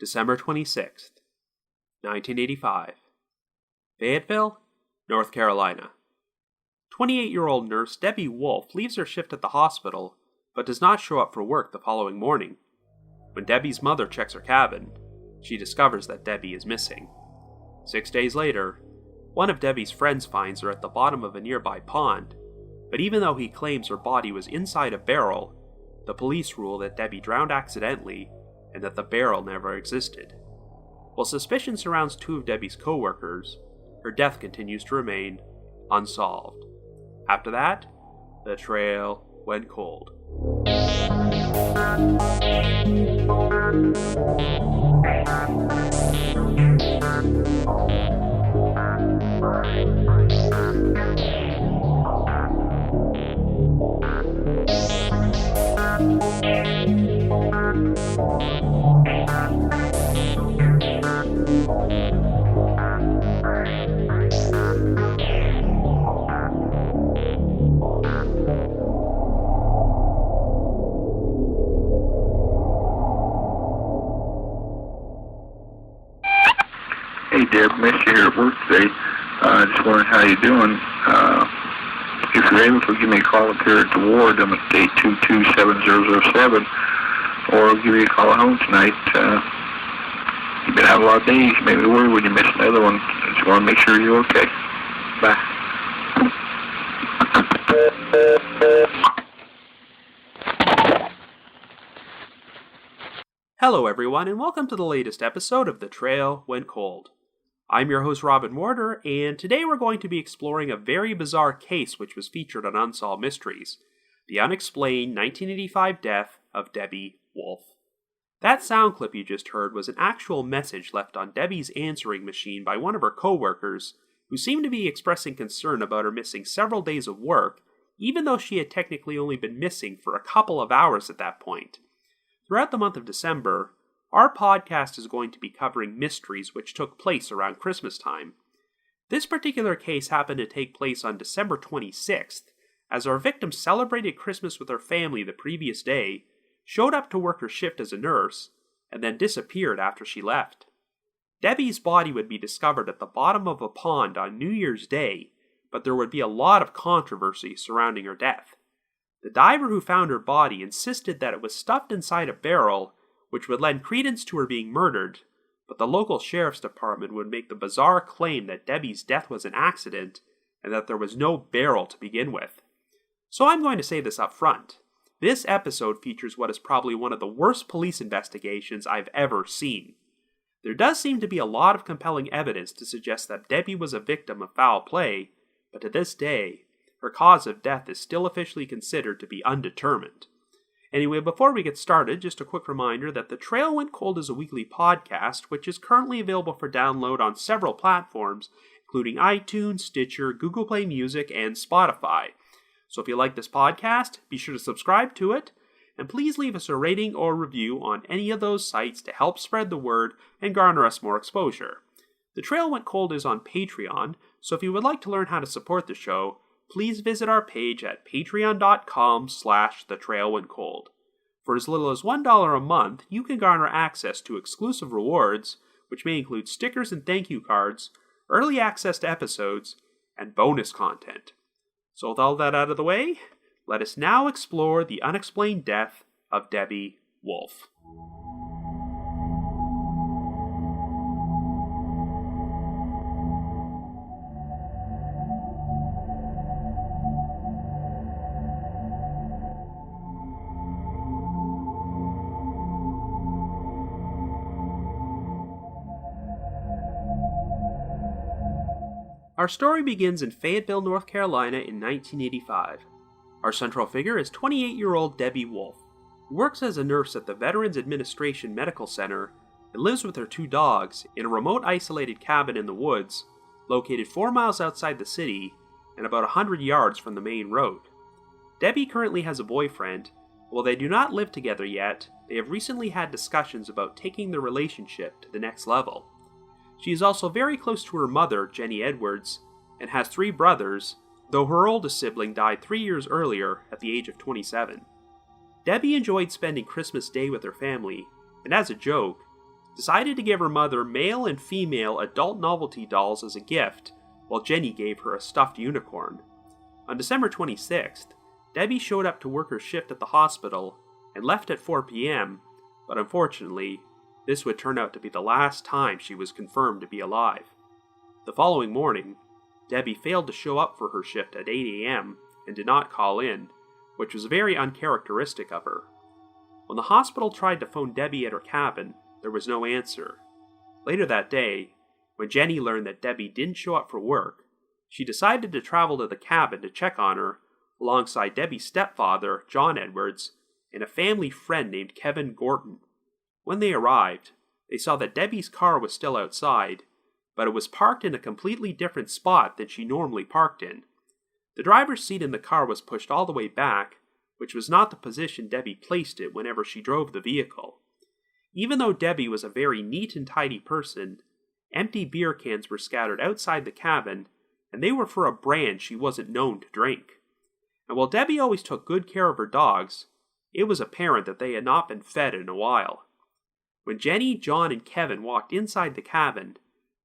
December 26th, 1985. Fayetteville, North Carolina. 28-year-old nurse Debbie Wolfe leaves her shift at the hospital, but does not show up for work the following morning. When Debbie's mother checks her cabin, she discovers that Debbie is missing. 6 days later, one of Debbie's friends finds her at the bottom of a nearby pond, but even though he claims her body was inside a barrel, the police rule that Debbie drowned accidentally and that the barrel never existed. While suspicion surrounds two of Debbie's co-workers, her death continues to remain unsolved. After that, the trail went cold. Hey Deb, missed you here at work today. Just wondering how you're doing. If you're able to give me a call up here at the ward, I'm at 822-7007, or I'll give you a call at home tonight. You've been out a lot of days. You made me worry when you missed another one. Just want to make sure you're okay. Bye. Hello everyone, and welcome to the latest episode of The Trail Went Cold. I'm your host Robin Mortar, and today we're going to be exploring a very bizarre case which was featured on Unsolved Mysteries, the unexplained 1985 death of Debbie Wolfe. That sound clip you just heard was an actual message left on Debbie's answering machine by one of her co-workers, who seemed to be expressing concern about her missing several days of work, even though she had technically only been missing for a couple of hours at that point. Throughout the month of December, our podcast is going to be covering mysteries which took place around Christmas time. This particular case happened to take place on December 26th, as our victim celebrated Christmas with her family the previous day, showed up to work her shift as a nurse, and then disappeared after she left. Debbie's body would be discovered at the bottom of a pond on New Year's Day, but there would be a lot of controversy surrounding her death. The diver who found her body insisted that it was stuffed inside a barrel, which would lend credence to her being murdered, but the local sheriff's department would make the bizarre claim that Debbie's death was an accident and that there was no barrel to begin with. So I'm going to say this up front. This episode features what is probably one of the worst police investigations I've ever seen. There does seem to be a lot of compelling evidence to suggest that Debbie was a victim of foul play, but to this day, her cause of death is still officially considered to be undetermined. Anyway, before we get started, just a quick reminder that The Trail Went Cold is a weekly podcast, which is currently available for download on several platforms, including iTunes, Stitcher, Google Play Music, and Spotify. So if you like this podcast, be sure to subscribe to it, and please leave us a rating or review on any of those sites to help spread the word and garner us more exposure. The Trail Went Cold is on Patreon, so if you would like to learn how to support the show, please visit our page at patreon.com/thetrailwentcold. For as little as $1 a month, you can garner access to exclusive rewards, which may include stickers and thank you cards, early access to episodes, and bonus content. So with all that out of the way, let us now explore the unexplained death of Debbie Wolfe. Our story begins in Fayetteville, North Carolina in 1985. Our central figure is 28-year-old Debbie Wolfe, who works as a nurse at the Veterans Administration Medical Center and lives with her two dogs in a remote isolated cabin in the woods, located 4 miles outside the city and about 100 yards from the main road. Debbie currently has a boyfriend. While they do not live together yet, they have recently had discussions about taking their relationship to the next level. She is also very close to her mother, Jenny Edwards, and has 3 brothers, though her oldest sibling died 3 years earlier at the age of 27. Debbie enjoyed spending Christmas Day with her family, and as a joke, decided to give her mother male and female adult novelty dolls as a gift, while Jenny gave her a stuffed unicorn. On December 26th, Debbie showed up to work her shift at the hospital and left at 4 p.m., but unfortunately, this would turn out to be the last time she was confirmed to be alive. The following morning, Debbie failed to show up for her shift at 8 a.m. and did not call in, which was very uncharacteristic of her. When the hospital tried to phone Debbie at her cabin, there was no answer. Later that day, when Jenny learned that Debbie didn't show up for work, she decided to travel to the cabin to check on her, alongside Debbie's stepfather, John Edwards, and a family friend named Kevin Gorton. When they arrived, they saw that Debbie's car was still outside, but it was parked in a completely different spot than she normally parked in. The driver's seat in the car was pushed all the way back, which was not the position Debbie placed it whenever she drove the vehicle. Even though Debbie was a very neat and tidy person, empty beer cans were scattered outside the cabin, and they were for a brand she wasn't known to drink. And while Debbie always took good care of her dogs, it was apparent that they had not been fed in a while. When Jenny, John, and Kevin walked inside the cabin,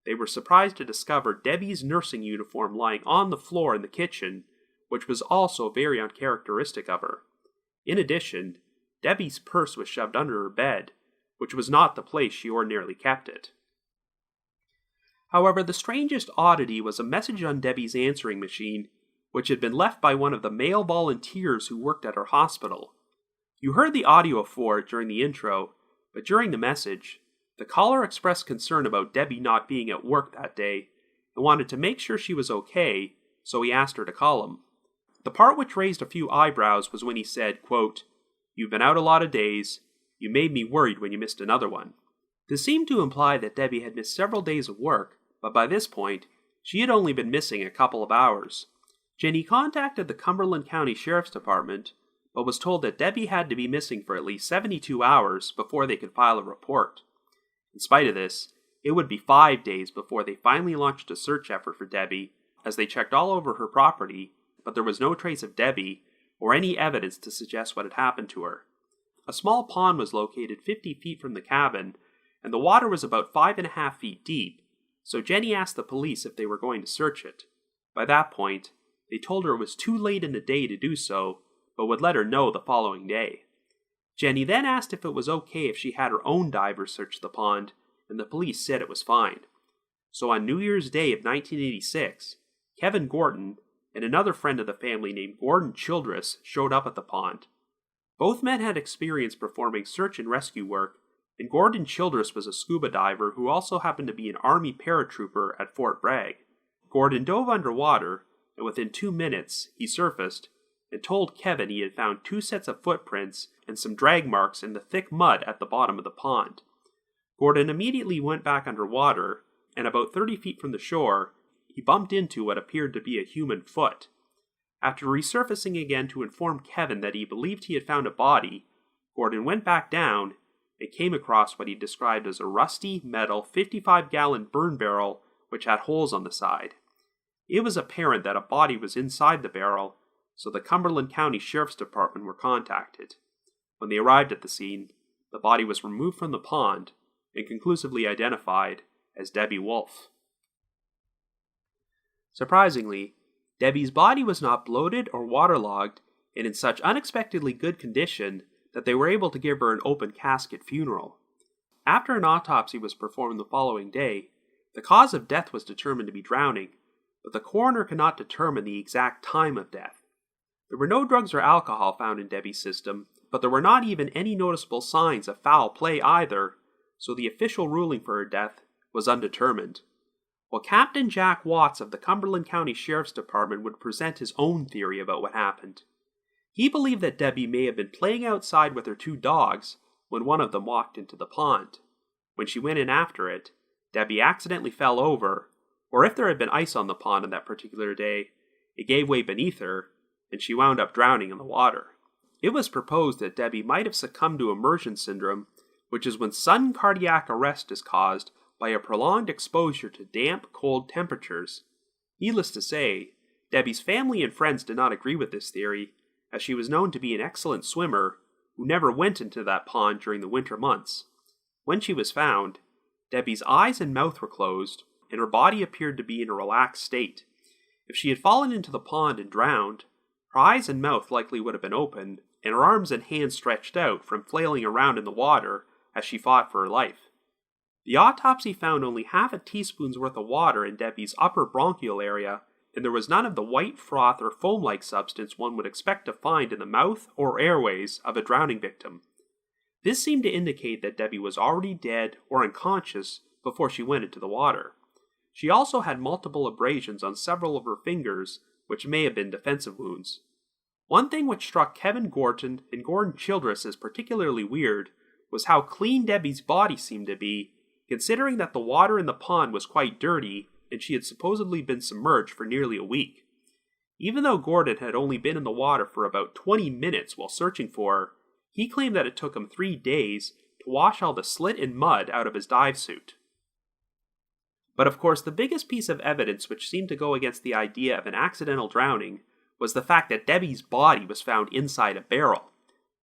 they were surprised to discover Debbie's nursing uniform lying on the floor in the kitchen, which was also very uncharacteristic of her. In addition, Debbie's purse was shoved under her bed, which was not the place she ordinarily kept it. However, the strangest oddity was a message on Debbie's answering machine, which had been left by one of the male volunteers who worked at her hospital. You heard the audio for it during the intro, but during the message, the caller expressed concern about Debbie not being at work that day and wanted to make sure she was okay, so he asked her to call him. The part which raised a few eyebrows was when he said, quote, "You've been out a lot of days. You made me worried when you missed another one." This seemed to imply that Debbie had missed several days of work, but by this point, she had only been missing a couple of hours. Jenny contacted the Cumberland County Sheriff's Department, but was told that Debbie had to be missing for at least 72 hours before they could file a report. In spite of this, it would be 5 days before they finally launched a search effort for Debbie, as they checked all over her property, but there was no trace of Debbie or any evidence to suggest what had happened to her. A small pond was located 50 feet from the cabin, and the water was about 5.5 feet deep, so Jenny asked the police if they were going to search it. By that point, they told her it was too late in the day to do so, but would let her know the following day. Jenny then asked if it was okay if she had her own divers search the pond, and the police said it was fine. So on New Year's Day of 1986, Kevin Gorton and another friend of the family named Gordon Childress showed up at the pond. Both men had experience performing search and rescue work, and Gordon Childress was a scuba diver who also happened to be an Army paratrooper at Fort Bragg. Gordon dove underwater, and within 2 minutes, he surfaced and told Kevin he had found 2 sets of footprints and some drag marks in the thick mud at the bottom of the pond. Gordon immediately went back underwater, and about 30 feet from the shore, he bumped into what appeared to be a human foot. After resurfacing again to inform Kevin that he believed he had found a body, Gordon went back down and came across what he described as a rusty metal 55-gallon burn barrel which had holes on the side. It was apparent that a body was inside the barrel, so the Cumberland County Sheriff's Department were contacted. When they arrived at the scene, the body was removed from the pond and conclusively identified as Debbie Wolfe. Surprisingly, Debbie's body was not bloated or waterlogged and in such unexpectedly good condition that they were able to give her an open casket funeral. After an autopsy was performed the following day, the cause of death was determined to be drowning, but the coroner could not determine the exact time of death. There were no drugs or alcohol found in Debbie's system, but there were not even any noticeable signs of foul play either, so the official ruling for her death was undetermined. While Captain Jack Watts of the Cumberland County Sheriff's Department would present his own theory about what happened. He believed that Debbie may have been playing outside with her 2 dogs when one of them walked into the pond. When she went in after it, Debbie accidentally fell over, or if there had been ice on the pond on that particular day, it gave way beneath her, and she wound up drowning in the water. It was proposed that Debbie might have succumbed to immersion syndrome, which is when sudden cardiac arrest is caused by a prolonged exposure to damp, cold temperatures. Needless to say, Debbie's family and friends did not agree with this theory, as she was known to be an excellent swimmer who never went into that pond during the winter months. When she was found, Debbie's eyes and mouth were closed, and her body appeared to be in a relaxed state. If she had fallen into the pond and drowned, her eyes and mouth likely would have been open, and her arms and hands stretched out from flailing around in the water as she fought for her life. The autopsy found only half a teaspoon's worth of water in Debbie's upper bronchial area, and there was none of the white froth or foam-like substance one would expect to find in the mouth or airways of a drowning victim. This seemed to indicate that Debbie was already dead or unconscious before she went into the water. She also had multiple abrasions on several of her fingers, which may have been defensive wounds. One thing which struck Kevin Gorton and Gordon Childress as particularly weird was how clean Debbie's body seemed to be, considering that the water in the pond was quite dirty and she had supposedly been submerged for nearly a week. Even though Gordon had only been in the water for about 20 minutes while searching for her, he claimed that it took him 3 days to wash all the slit and mud out of his dive suit. But of course, the biggest piece of evidence which seemed to go against the idea of an accidental drowning was the fact that Debbie's body was found inside a barrel.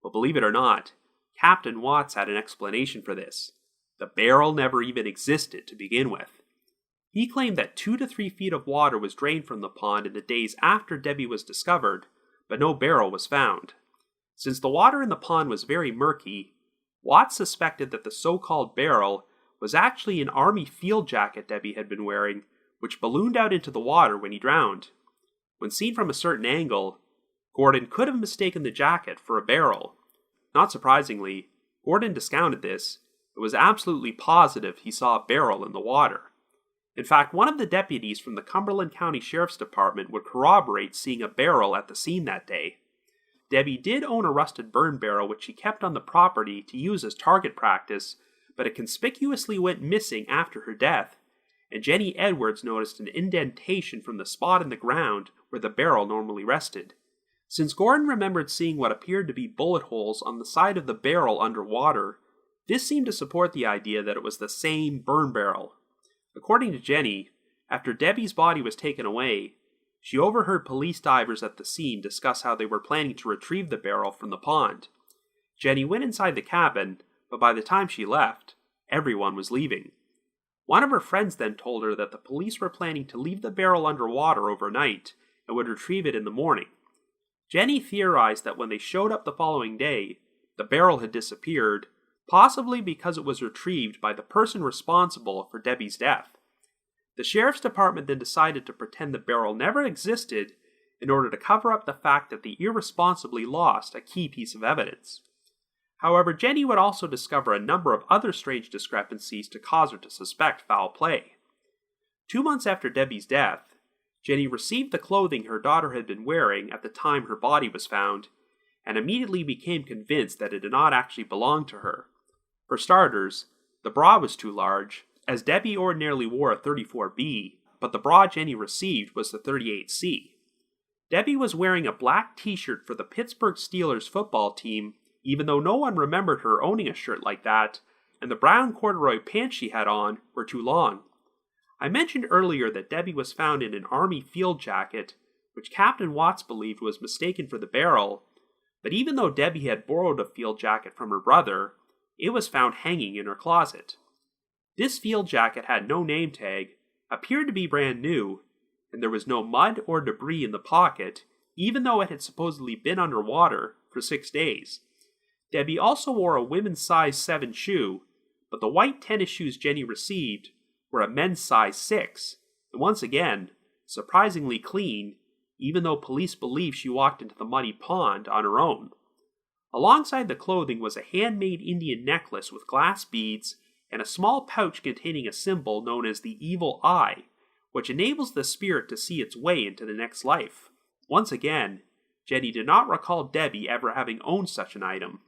But believe it or not, Captain Watts had an explanation for this. The barrel never even existed to begin with. He claimed that 2 to 3 feet of water was drained from the pond in the days after Debbie was discovered, but no barrel was found. Since the water in the pond was very murky, Watts suspected that the so-called barrel was actually an army field jacket Debbie had been wearing, which ballooned out into the water when he drowned. When seen from a certain angle, Gordon could have mistaken the jacket for a barrel. Not surprisingly, Gordon discounted this, but was absolutely positive he saw a barrel in the water. In fact, one of the deputies from the Cumberland County Sheriff's Department would corroborate seeing a barrel at the scene that day. Debbie did own a rusted burn barrel which she kept on the property to use as target practice, but it conspicuously went missing after her death, and Jenny Edwards noticed an indentation from the spot in the ground where the barrel normally rested. Since Gordon remembered seeing what appeared to be bullet holes on the side of the barrel underwater, this seemed to support the idea that it was the same burn barrel. According to Jenny, after Debbie's body was taken away, she overheard police divers at the scene discuss how they were planning to retrieve the barrel from the pond. Jenny went inside the cabin, but by the time she left, everyone was leaving. One of her friends then told her that the police were planning to leave the barrel underwater overnight and would retrieve it in the morning. Jenny theorized that when they showed up the following day, the barrel had disappeared, possibly because it was retrieved by the person responsible for Debbie's death. The sheriff's department then decided to pretend the barrel never existed in order to cover up the fact that they irresponsibly lost a key piece of evidence. However, Jenny would also discover a number of other strange discrepancies to cause her to suspect foul play. 2 months after Debbie's death, Jenny received the clothing her daughter had been wearing at the time her body was found, and immediately became convinced that it did not actually belong to her. For starters, the bra was too large, as Debbie ordinarily wore a 34B, but the bra Jenny received was the 38C. Debbie was wearing a black t-shirt for the Pittsburgh Steelers football team, even though no one remembered her owning a shirt like that, and the brown corduroy pants she had on were too long. I mentioned earlier that Debbie was found in an army field jacket, which Captain Watts believed was mistaken for the barrel, but even though Debbie had borrowed a field jacket from her brother, it was found hanging in her closet. This field jacket had no name tag, appeared to be brand new, and there was no mud or debris in the pocket, even though it had supposedly been underwater for 6 days. Debbie also wore a women's size 7 shoe, but the white tennis shoes Jenny received were a men's size 6, and once again, surprisingly clean, even though police believe she walked into the muddy pond on her own. Alongside the clothing was a handmade Indian necklace with glass beads and a small pouch containing a symbol known as the evil eye, which enables the spirit to see its way into the next life. Once again, Jenny did not recall Debbie ever having owned such an item.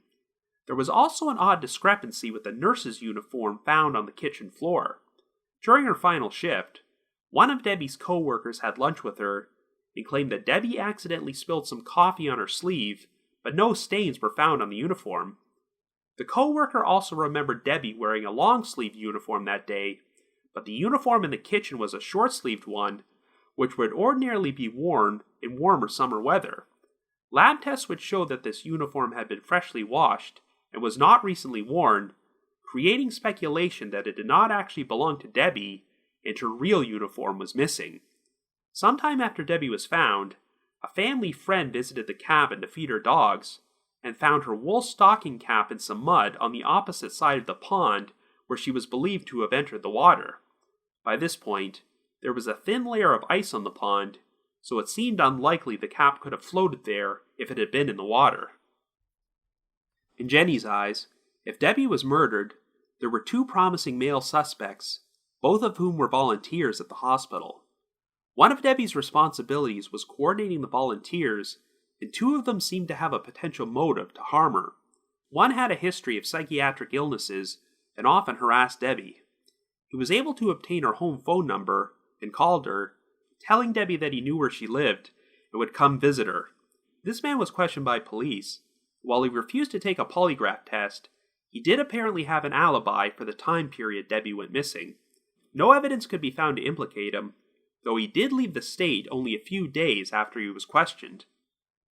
There was also an odd discrepancy with the nurse's uniform found on the kitchen floor. During her final shift, one of Debbie's co-workers had lunch with her and claimed that Debbie accidentally spilled some coffee on her sleeve, but no stains were found on the uniform. The co-worker also remembered Debbie wearing a long-sleeved uniform that day, but the uniform in the kitchen was a short-sleeved one, which would ordinarily be worn in warmer summer weather. Lab tests would show that this uniform had been freshly washed and was not recently worn, creating speculation that it did not actually belong to Debbie and her real uniform was missing. Sometime after Debbie was found, a family friend visited the cabin to feed her dogs and found her wool stocking cap in some mud on the opposite side of the pond where she was believed to have entered the water. By this point, there was a thin layer of ice on the pond, so it seemed unlikely the cap could have floated there if it had been in the water. In Jenny's eyes, if Debbie was murdered, there were two promising male suspects, both of whom were volunteers at the hospital. One of Debbie's responsibilities was coordinating the volunteers, and two of them seemed to have a potential motive to harm her. One had a history of psychiatric illnesses and often harassed Debbie. He was able to obtain her home phone number and called her, telling Debbie that he knew where she lived and would come visit her. This man was questioned by police. While he refused to take a polygraph test, he did apparently have an alibi for the time period Debbie went missing. No evidence could be found to implicate him, though he did leave the state only a few days after he was questioned.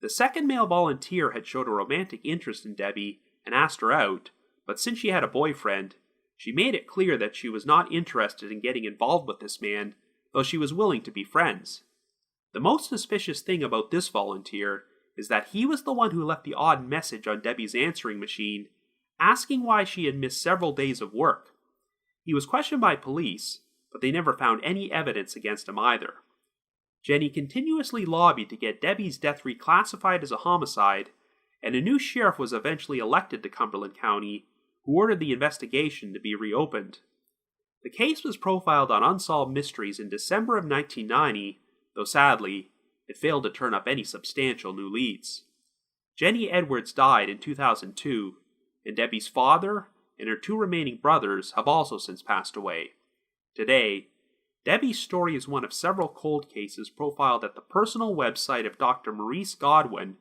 The second male volunteer had showed a romantic interest in Debbie and asked her out, but since she had a boyfriend, she made it clear that she was not interested in getting involved with this man, though she was willing to be friends. The most suspicious thing about this volunteer is that he was the one who left the odd message on Debbie's answering machine, asking why she had missed several days of work. He was questioned by police, but they never found any evidence against him either. Jenny continuously lobbied to get Debbie's death reclassified as a homicide, and a new sheriff was eventually elected to Cumberland County, who ordered the investigation to be reopened. The case was profiled on Unsolved Mysteries in December of 1990, though sadly, it failed to turn up any substantial new leads. Jenny Edwards died in 2002, and Debbie's father and her two remaining brothers have also since passed away. Today, Debbie's story is one of several cold cases profiled at the personal website of Dr. Maurice Godwin,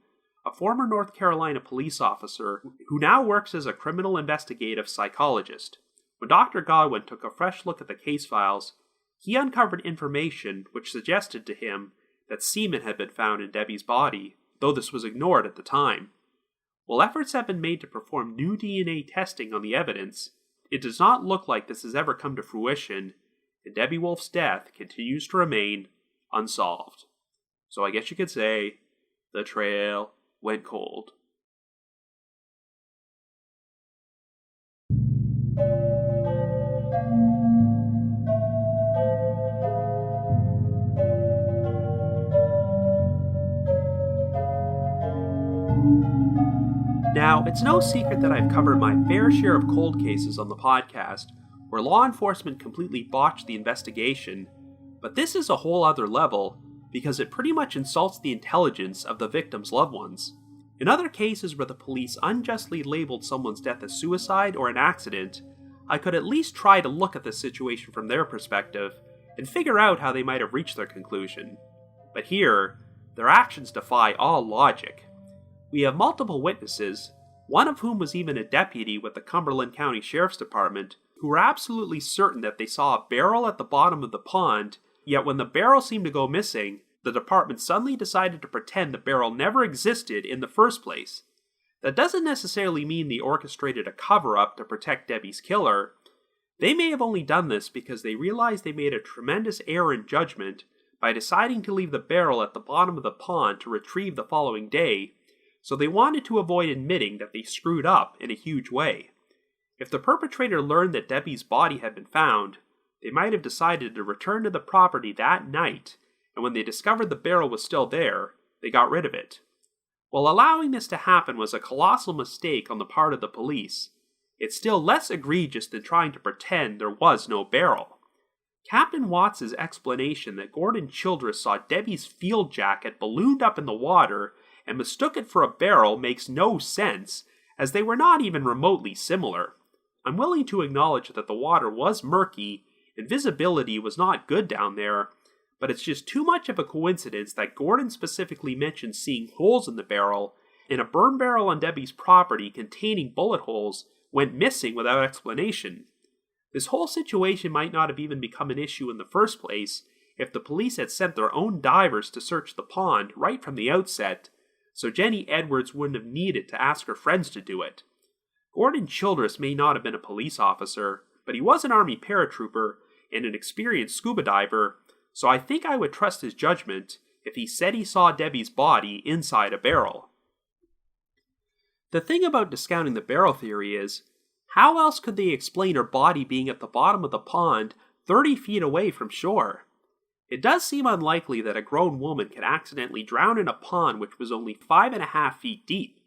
a former North Carolina police officer who now works as a criminal investigative psychologist. When Dr. Godwin took a fresh look at the case files, he uncovered information which suggested to him that semen had been found in Debbie's body, though this was ignored at the time. While efforts have been made to perform new DNA testing on the evidence, it does not look like this has ever come to fruition, and Debbie Wolfe's death continues to remain unsolved. So I guess you could say, the trail went cold. Now, it's no secret that I've covered my fair share of cold cases on the podcast, where law enforcement completely botched the investigation, but this is a whole other level, because it pretty much insults the intelligence of the victim's loved ones. In other cases where the police unjustly labeled someone's death as suicide or an accident, I could at least try to look at the situation from their perspective, and figure out how they might have reached their conclusion. But here, their actions defy all logic. We have multiple witnesses, one of whom was even a deputy with the Cumberland County Sheriff's Department, who were absolutely certain that they saw a barrel at the bottom of the pond, yet when the barrel seemed to go missing, the department suddenly decided to pretend the barrel never existed in the first place. That doesn't necessarily mean they orchestrated a cover-up to protect Debbie's killer. They may have only done this because they realized they made a tremendous error in judgment by deciding to leave the barrel at the bottom of the pond to retrieve the following day, so they wanted to avoid admitting that they screwed up in a huge way. If the perpetrator learned that Debbie's body had been found, they might have decided to return to the property that night, and when they discovered the barrel was still there, they got rid of it. While allowing this to happen was a colossal mistake on the part of the police, it's still less egregious than trying to pretend there was no barrel. Captain Watts' explanation that Gordon Childress saw Debbie's field jacket ballooned up in the water and mistook it for a barrel makes no sense, as they were not even remotely similar. I'm willing to acknowledge that the water was murky and visibility was not good down there, but it's just too much of a coincidence that Gordon specifically mentioned seeing holes in the barrel, and a burn barrel on Debbie's property containing bullet holes went missing without explanation. This whole situation might not have even become an issue in the first place if the police had sent their own divers to search the pond right from the outset, so Jenny Edwards wouldn't have needed to ask her friends to do it. Gordon Childress may not have been a police officer, but he was an Army paratrooper and an experienced scuba diver, so I think I would trust his judgment if he said he saw Debbie's body inside a barrel. The thing about discounting the barrel theory is, how else could they explain her body being at the bottom of the pond 30 feet away from shore? It does seem unlikely that a grown woman could accidentally drown in a pond which was only 5.5 feet deep.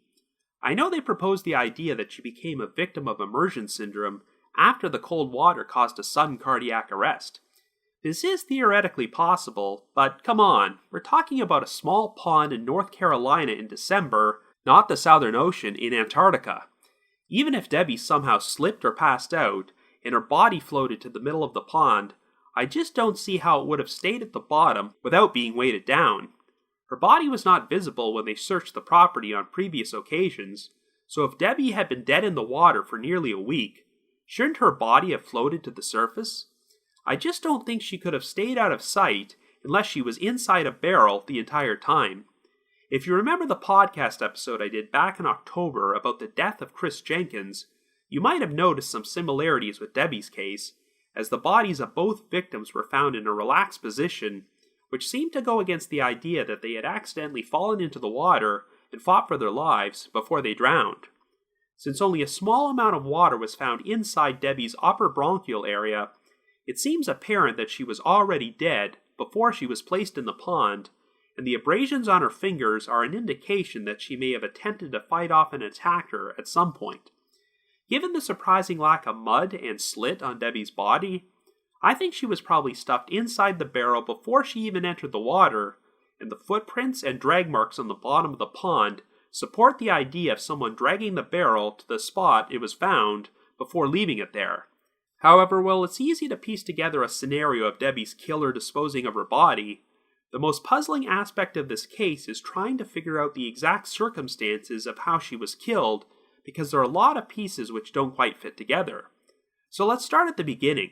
I know they proposed the idea that she became a victim of immersion syndrome after the cold water caused a sudden cardiac arrest. This is theoretically possible, but come on, we're talking about a small pond in North Carolina in December, not the Southern Ocean in Antarctica. Even if Debbie somehow slipped or passed out, and her body floated to the middle of the pond, I just don't see how it would have stayed at the bottom without being weighted down. Her body was not visible when they searched the property on previous occasions, so if Debbie had been dead in the water for nearly a week, shouldn't her body have floated to the surface? I just don't think she could have stayed out of sight unless she was inside a barrel the entire time. If you remember the podcast episode I did back in October about the death of Chris Jenkins, you might have noticed some similarities with Debbie's case, as the bodies of both victims were found in a relaxed position, which seemed to go against the idea that they had accidentally fallen into the water and fought for their lives before they drowned. Since only a small amount of water was found inside Debbie's upper bronchial area, it seems apparent that she was already dead before she was placed in the pond, and the abrasions on her fingers are an indication that she may have attempted to fight off an attacker at some point. Given the surprising lack of mud and slit on Debbie's body, I think she was probably stuffed inside the barrel before she even entered the water, and the footprints and drag marks on the bottom of the pond support the idea of someone dragging the barrel to the spot it was found before leaving it there. However, while it's easy to piece together a scenario of Debbie's killer disposing of her body, the most puzzling aspect of this case is trying to figure out the exact circumstances of how she was killed, because there are a lot of pieces which don't quite fit together. So let's start at the beginning.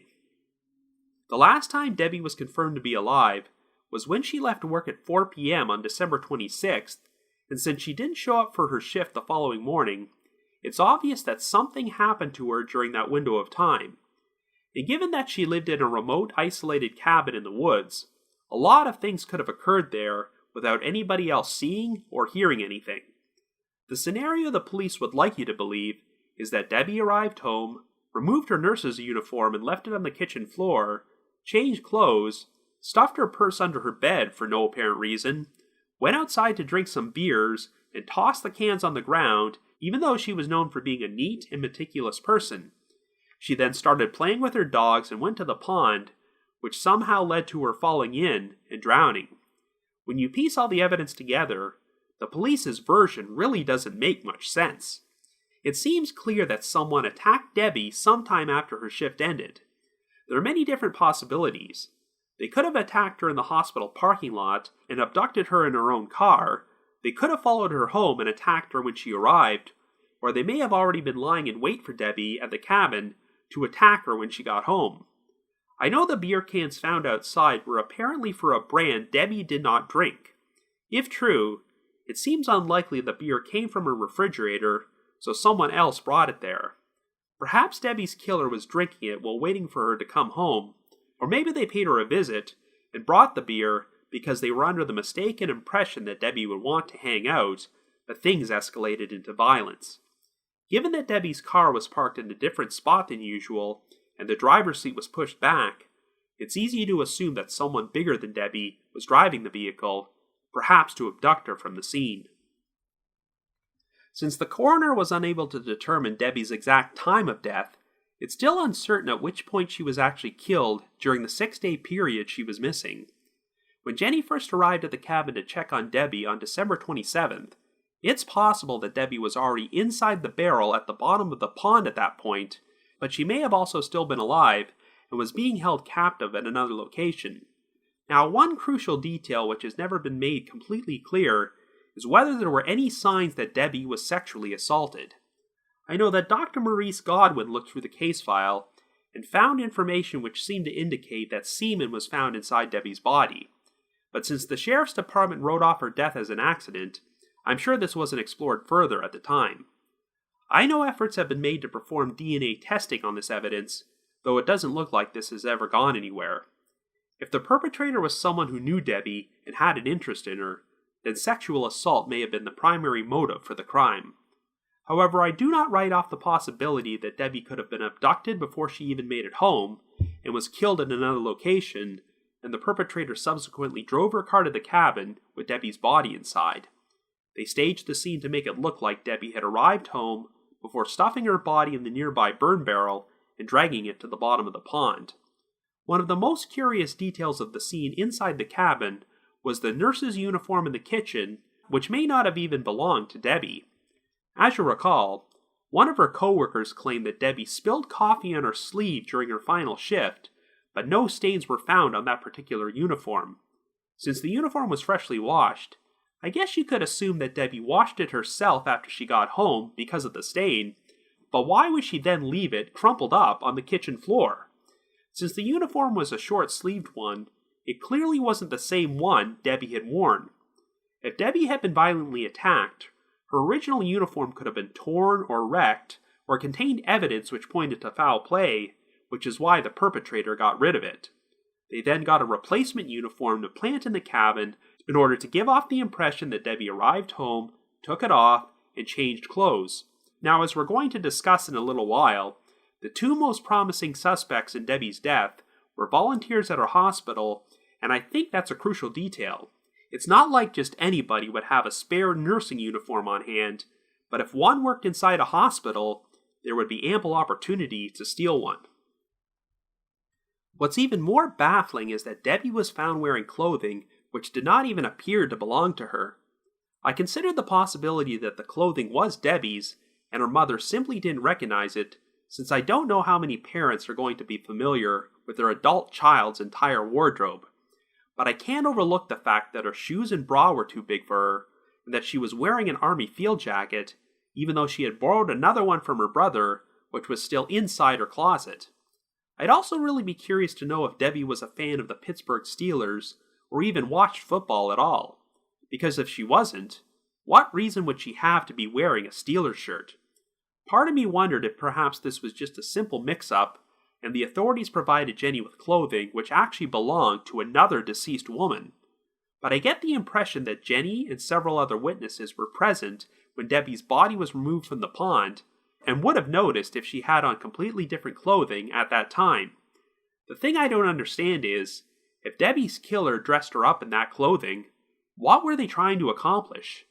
The last time Debbie was confirmed to be alive was when she left work at 4 p.m. on December 26th, and since she didn't show up for her shift the following morning, it's obvious that something happened to her during that window of time. And given that she lived in a remote, isolated cabin in the woods, a lot of things could have occurred there without anybody else seeing or hearing anything. The scenario the police would like you to believe is that Debbie arrived home, removed her nurse's uniform and left it on the kitchen floor, changed clothes, stuffed her purse under her bed for no apparent reason, went outside to drink some beers, and tossed the cans on the ground, even though she was known for being a neat and meticulous person. She then started playing with her dogs and went to the pond, which somehow led to her falling in and drowning. When you piece all the evidence together, the police's version really doesn't make much sense. It seems clear that someone attacked Debbie sometime after her shift ended. There are many different possibilities. They could have attacked her in the hospital parking lot and abducted her in her own car. They could have followed her home and attacked her when she arrived, or they may have already been lying in wait for Debbie at the cabin to attack her when she got home. I know the beer cans found outside were apparently for a brand Debbie did not drink. If true, it seems unlikely the beer came from her refrigerator, so someone else brought it there. Perhaps Debbie's killer was drinking it while waiting for her to come home, or maybe they paid her a visit and brought the beer because they were under the mistaken impression that Debbie would want to hang out, but things escalated into violence. Given that Debbie's car was parked in a different spot than usual, and the driver's seat was pushed back, it's easy to assume that someone bigger than Debbie was driving the vehicle, perhaps to abduct her from the scene. Since the coroner was unable to determine Debbie's exact time of death, it's still uncertain at which point she was actually killed during the 6-day period she was missing. When Jenny first arrived at the cabin to check on Debbie on December 27th, it's possible that Debbie was already inside the barrel at the bottom of the pond at that point, but she may have also still been alive and was being held captive at another location. Now, one crucial detail which has never been made completely clear is whether there were any signs that Debbie was sexually assaulted. I know that Dr. Maurice Godwin looked through the case file and found information which seemed to indicate that semen was found inside Debbie's body. But since the sheriff's department wrote off her death as an accident, I'm sure this wasn't explored further at the time. I know efforts have been made to perform DNA testing on this evidence, though it doesn't look like this has ever gone anywhere. If the perpetrator was someone who knew Debbie and had an interest in her, then sexual assault may have been the primary motive for the crime. However, I do not write off the possibility that Debbie could have been abducted before she even made it home and was killed in another location, and the perpetrator subsequently drove her car to the cabin with Debbie's body inside. They staged the scene to make it look like Debbie had arrived home before stuffing her body in the nearby burn barrel and dragging it to the bottom of the pond. One of the most curious details of the scene inside the cabin was the nurse's uniform in the kitchen, which may not have even belonged to Debbie. As you recall, one of her co-workers claimed that Debbie spilled coffee on her sleeve during her final shift, but no stains were found on that particular uniform. Since the uniform was freshly washed, I guess you could assume that Debbie washed it herself after she got home because of the stain, but why would she then leave it crumpled up on the kitchen floor? Since the uniform was a short-sleeved one, it clearly wasn't the same one Debbie had worn. If Debbie had been violently attacked, her original uniform could have been torn or wrecked, or contained evidence which pointed to foul play, which is why the perpetrator got rid of it. They then got a replacement uniform to plant in the cabin in order to give off the impression that Debbie arrived home, took it off, and changed clothes. Now, as we're going to discuss in a little while, the two most promising suspects in Debbie's death were volunteers at her hospital, and I think that's a crucial detail. It's not like just anybody would have a spare nursing uniform on hand, but if one worked inside a hospital, there would be ample opportunity to steal one. What's even more baffling is that Debbie was found wearing clothing which did not even appear to belong to her. I considered the possibility that the clothing was Debbie's, and her mother simply didn't recognize it, since I don't know how many parents are going to be familiar with their adult child's entire wardrobe. But I can't overlook the fact that her shoes and bra were too big for her, and that she was wearing an army field jacket, even though she had borrowed another one from her brother, which was still inside her closet. I'd also really be curious to know if Debbie was a fan of the Pittsburgh Steelers, or even watched football at all. Because if she wasn't, what reason would she have to be wearing a Steelers shirt? Part of me wondered if perhaps this was just a simple mix-up, and the authorities provided Jenny with clothing which actually belonged to another deceased woman. But I get the impression that Jenny and several other witnesses were present when Debbie's body was removed from the pond, and would have noticed if she had on completely different clothing at that time. The thing I don't understand is, if Debbie's killer dressed her up in that clothing, what were they trying to accomplish?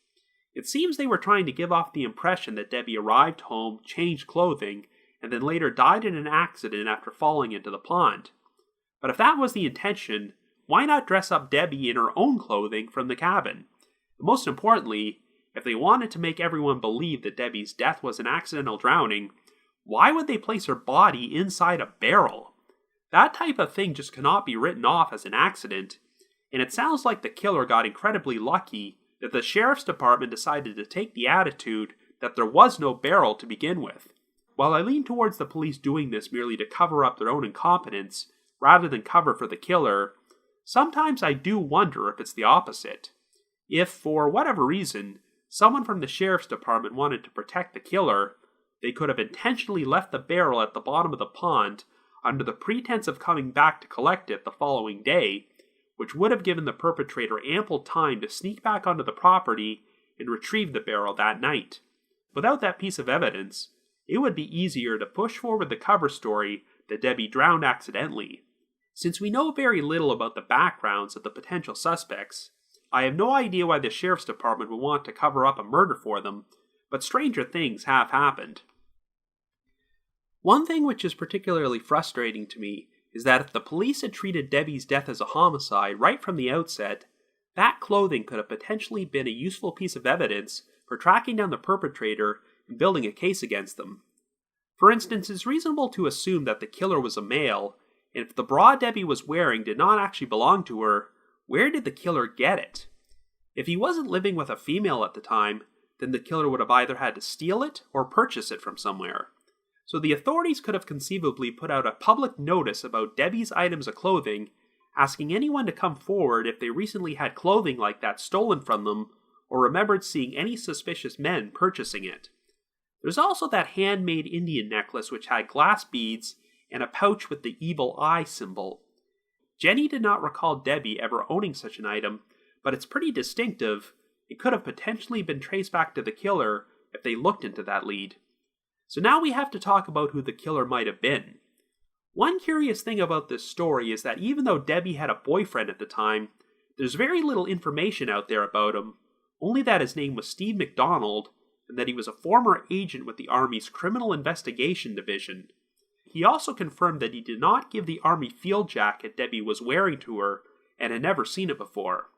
It seems they were trying to give off the impression that Debbie arrived home, changed clothing, and then later died in an accident after falling into the pond. But if that was the intention, why not dress up Debbie in her own clothing from the cabin? And most importantly, if they wanted to make everyone believe that Debbie's death was an accidental drowning, why would they place her body inside a barrel? That type of thing just cannot be written off as an accident, and it sounds like the killer got incredibly lucky that the sheriff's department decided to take the attitude that there was no barrel to begin with. While I lean towards the police doing this merely to cover up their own incompetence, rather than cover for the killer, sometimes I do wonder if it's the opposite. If, for whatever reason, someone from the sheriff's department wanted to protect the killer, they could have intentionally left the barrel at the bottom of the pond under the pretense of coming back to collect it the following day, which would have given the perpetrator ample time to sneak back onto the property and retrieve the barrel that night. Without that piece of evidence, it would be easier to push forward the cover story that Debbie drowned accidentally. Since we know very little about the backgrounds of the potential suspects, I have no idea why the sheriff's department would want to cover up a murder for them, but stranger things have happened. One thing which is particularly frustrating to me is that if the police had treated Debbie's death as a homicide right from the outset, that clothing could have potentially been a useful piece of evidence for tracking down the perpetrator and building a case against them. For instance, it's reasonable to assume that the killer was a male, and if the bra Debbie was wearing did not actually belong to her, where did the killer get it? If he wasn't living with a female at the time, then the killer would have either had to steal it or purchase it from somewhere. So the authorities could have conceivably put out a public notice about Debbie's items of clothing, asking anyone to come forward if they recently had clothing like that stolen from them, or remembered seeing any suspicious men purchasing it. There's also that handmade Indian necklace which had glass beads and a pouch with the evil eye symbol. Jenny did not recall Debbie ever owning such an item, but it's pretty distinctive. It could have potentially been traced back to the killer if they looked into that lead. So now we have to talk about who the killer might have been. One curious thing about this story is that even though Debbie had a boyfriend at the time, there's very little information out there about him, only that his name was Steve McDonald, and that he was a former agent with the Army's Criminal Investigation Division. He also confirmed that he did not give the Army field jacket Debbie was wearing to her, and had never seen it before.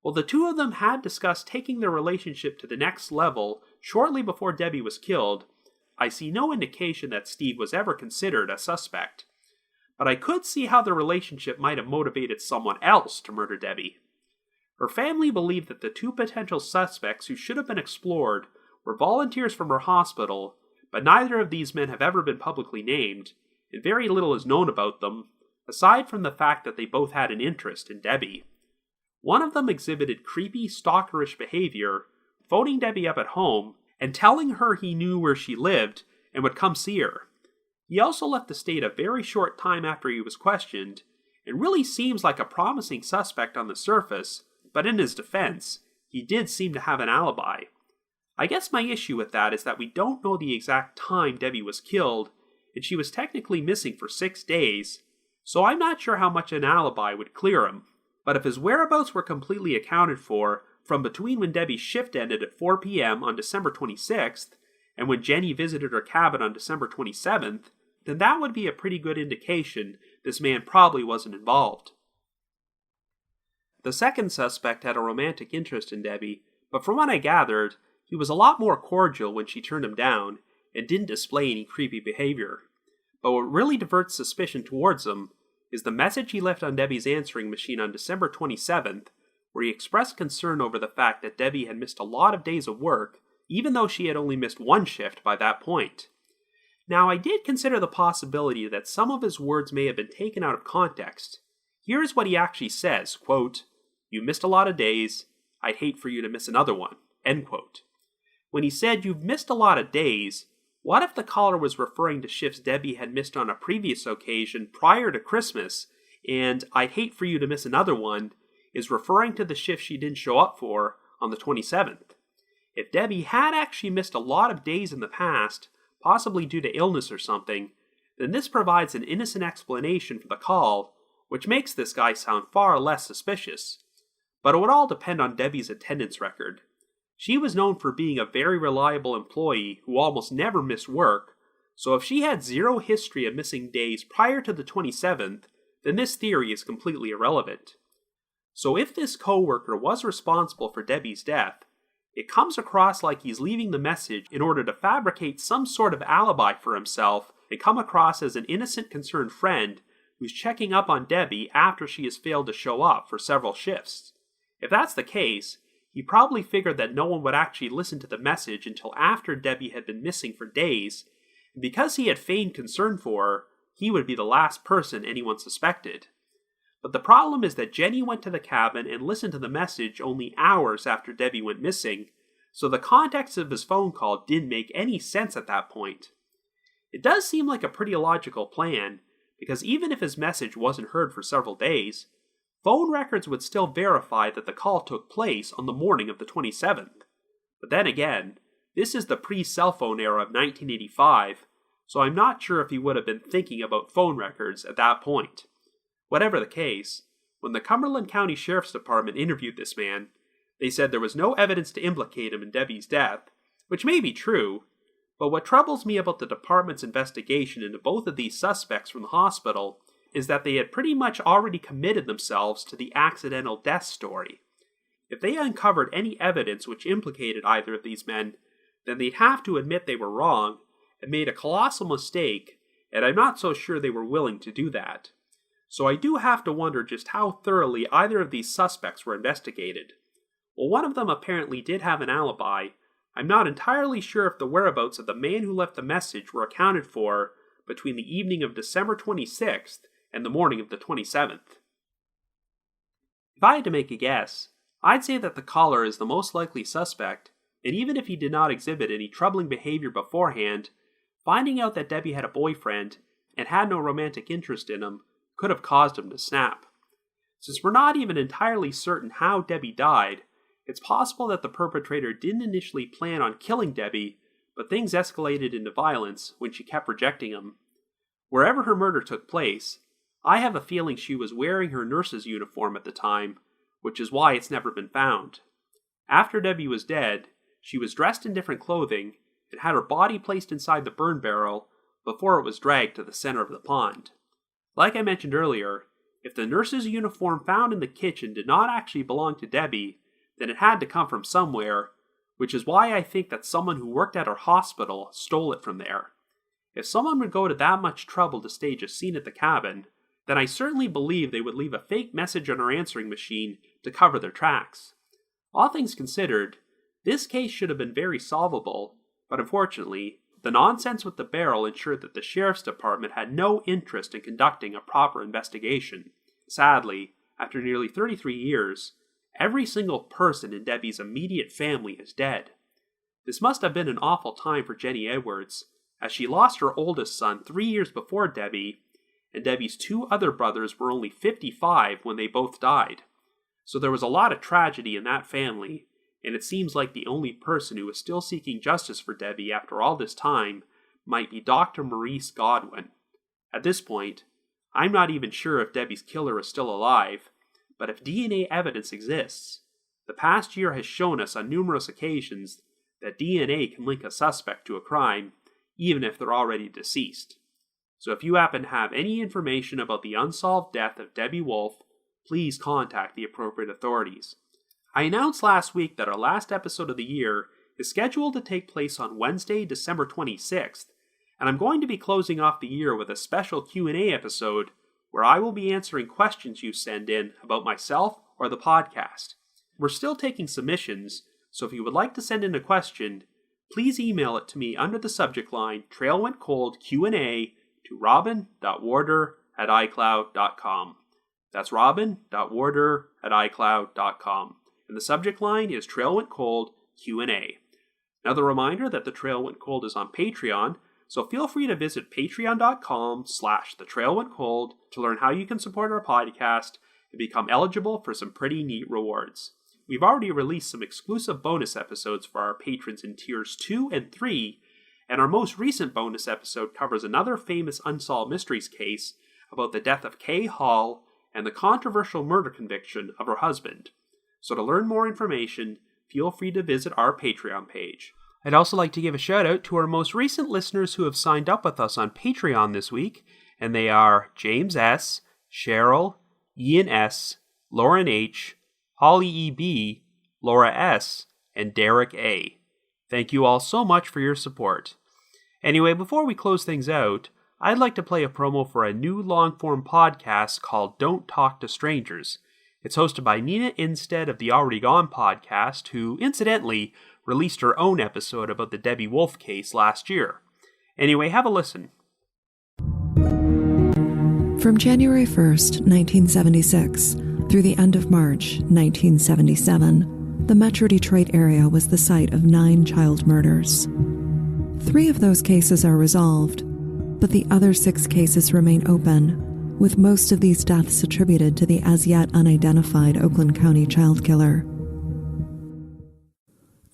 While the two of them had discussed taking their relationship to the next level shortly before Debbie was killed, I see no indication that Steve was ever considered a suspect. But I could see how the relationship might have motivated someone else to murder Debbie. Her family believed that the two potential suspects who should have been explored were volunteers from her hospital, but neither of these men have ever been publicly named, and very little is known about them, aside from the fact that they both had an interest in Debbie. One of them exhibited creepy, stalkerish behavior, phoning Debbie up at home and telling her he knew where she lived and would come see her. He also left the state a very short time after he was questioned, and really seems like a promising suspect on the surface, but in his defense, he did seem to have an alibi. I guess my issue with that is that we don't know the exact time Debbie was killed, and she was technically missing for 6 days, so I'm not sure how much an alibi would clear him. But if his whereabouts were completely accounted for from between when Debbie's shift ended at 4 p.m. on December 26th and when Jenny visited her cabin on December 27th, then that would be a pretty good indication this man probably wasn't involved. The second suspect had a romantic interest in Debbie, but from what I gathered, he was a lot more cordial when she turned him down and didn't display any creepy behavior. But what really diverts suspicion towards him is the message he left on Debbie's answering machine on December 27th, where he expressed concern over the fact that Debbie had missed a lot of days of work, even though she had only missed one shift by that point. Now, I did consider the possibility that some of his words may have been taken out of context. Here is what he actually says, quote, "You missed a lot of days. I'd hate for you to miss another one," end quote. When he said, "You've missed a lot of days," what if the caller was referring to shifts Debbie had missed on a previous occasion prior to Christmas, and "I'd hate for you to miss another one" is referring to the shift she didn't show up for on the 27th? If Debbie had actually missed a lot of days in the past, possibly due to illness or something, then this provides an innocent explanation for the call, which makes this guy sound far less suspicious. But it would all depend on Debbie's attendance record. She was known for being a very reliable employee who almost never missed work, so if she had zero history of missing days prior to the 27th, then this theory is completely irrelevant. So if this coworker was responsible for Debbie's death, it comes across like he's leaving the message in order to fabricate some sort of alibi for himself and come across as an innocent, concerned friend who's checking up on Debbie after she has failed to show up for several shifts. If that's the case, he probably figured that no one would actually listen to the message until after Debbie had been missing for days, and because he had feigned concern for her, he would be the last person anyone suspected. But the problem is that Jenny went to the cabin and listened to the message only hours after Debbie went missing, so the context of his phone call didn't make any sense at that point. It does seem like a pretty logical plan, because even if his message wasn't heard for several days, phone records would still verify that the call took place on the morning of the 27th. But then again, this is the pre-cell phone era of 1985, so I'm not sure if he would have been thinking about phone records at that point. Whatever the case, when the Cumberland County Sheriff's Department interviewed this man, they said there was no evidence to implicate him in Debbie's death, which may be true, but what troubles me about the department's investigation into both of these suspects from the hospital is that they had pretty much already committed themselves to the accidental death story. If they uncovered any evidence which implicated either of these men, then they'd have to admit they were wrong and made a colossal mistake, and I'm not so sure they were willing to do that. So I do have to wonder just how thoroughly either of these suspects were investigated. While one of them apparently did have an alibi, I'm not entirely sure if the whereabouts of the man who left the message were accounted for between the evening of December 26th and the morning of the 27th. If I had to make a guess, I'd say that the caller is the most likely suspect and even if he did not exhibit any troubling behavior beforehand, finding out that Debbie had a boyfriend and had no romantic interest in him could have caused him to snap. Since we're not even entirely certain how Debbie died, it's possible that the perpetrator didn't initially plan on killing Debbie, but things escalated into violence when she kept rejecting him. Wherever her murder took place, I have a feeling she was wearing her nurse's uniform at the time, which is why it's never been found. After Debbie was dead, she was dressed in different clothing and had her body placed inside the burn barrel before it was dragged to the center of the pond. Like I mentioned earlier, if the nurse's uniform found in the kitchen did not actually belong to Debbie, then it had to come from somewhere, which is why I think that someone who worked at her hospital stole it from there. If someone would go to that much trouble to stage a scene at the cabin, then I certainly believe they would leave a fake message on her answering machine to cover their tracks. All things considered, this case should have been very solvable, but unfortunately, the nonsense with the barrel ensured that the sheriff's department had no interest in conducting a proper investigation. Sadly, after nearly 33 years, every single person in Debbie's immediate family is dead. This must have been an awful time for Jenny Edwards, as she lost her oldest son 3 years before Debbie, and Debbie's two other brothers were only 55 when they both died. So there was a lot of tragedy in that family, and it seems like the only person who is still seeking justice for Debbie after all this time might be Dr. Maurice Godwin. At this point, I'm not even sure if Debbie's killer is still alive, but if DNA evidence exists, the past year has shown us on numerous occasions that DNA can link a suspect to a crime, even if they're already deceased. So if you happen to have any information about the unsolved death of Debbie Wolfe, please contact the appropriate authorities. I announced last week that our last episode of the year is scheduled to take place on Wednesday, December 26th, and I'm going to be closing off the year with a special Q&A episode where I will be answering questions you send in about myself or the podcast. We're still taking submissions, so if you would like to send in a question, please email it to me under the subject line Trail Went Cold Q&A to robin.warder@icloud.com. That's robin.warder@icloud.com. And the subject line is Trail Went Cold Q&A. Another reminder that The Trail Went Cold is on Patreon, so feel free to visit patreon.com/thetrailwentcold to learn how you can support our podcast and become eligible for some pretty neat rewards. We've already released some exclusive bonus episodes for our patrons in tiers 2 and 3, and our most recent bonus episode covers another famous unsolved mysteries case about the death of Kay Hall and the controversial murder conviction of her husband. So to learn more information, feel free to visit our Patreon page. I'd also like to give a shout out to our most recent listeners who have signed up with us on Patreon this week, and they are James S., Cheryl, Ian S., Lauren H., Holly E.B., Laura S., and Derek A. Thank you all so much for your support. Anyway, before we close things out, I'd like to play a promo for a new long-form podcast called Don't Talk to Strangers. It's hosted by Nina Instead of the Already Gone podcast, who, incidentally, released her own episode about the Debbie Wolfe case last year. Anyway, have a listen. From January 1st, 1976, through the end of March, 1977, the Metro Detroit area was the site of 9 child murders. 3 of those cases are resolved, but the other 6 cases remain open, with most of these deaths attributed to the as-yet unidentified Oakland County child killer.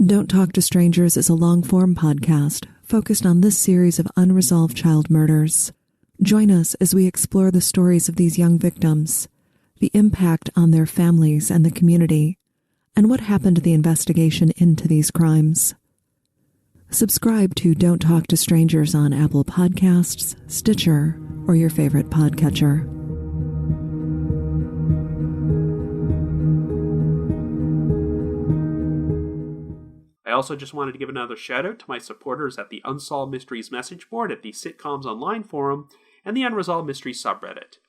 Don't Talk to Strangers is a long-form podcast focused on this series of unresolved child murders. Join us as we explore the stories of these young victims, the impact on their families and the community, and what happened to the investigation into these crimes. Subscribe to Don't Talk to Strangers on Apple Podcasts, Stitcher, or your favorite podcatcher. I also just wanted to give another shout out to my supporters at the Unsolved Mysteries message board at the Sitcoms Online forum and the Unresolved Mysteries subreddit.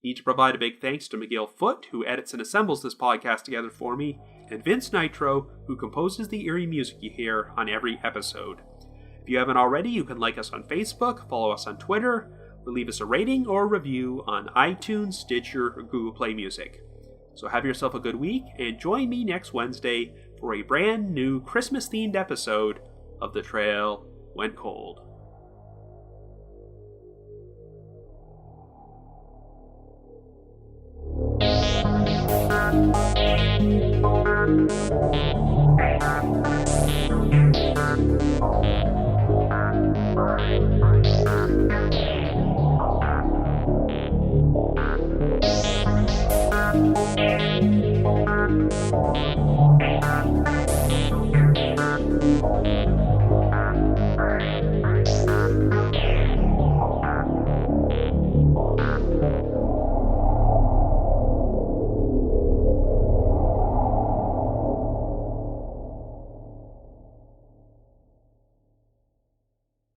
Need to provide a big thanks to Miguel Foote, who edits and assembles this podcast together for me, and Vince Nitro, who composes the eerie music you hear on every episode. If you haven't already, you can like us on Facebook, follow us on Twitter, or leave us a rating or a review on iTunes, Stitcher, or Google Play Music. So have yourself a good week, and join me next Wednesday for a brand new Christmas-themed episode of The Trail Went Cold.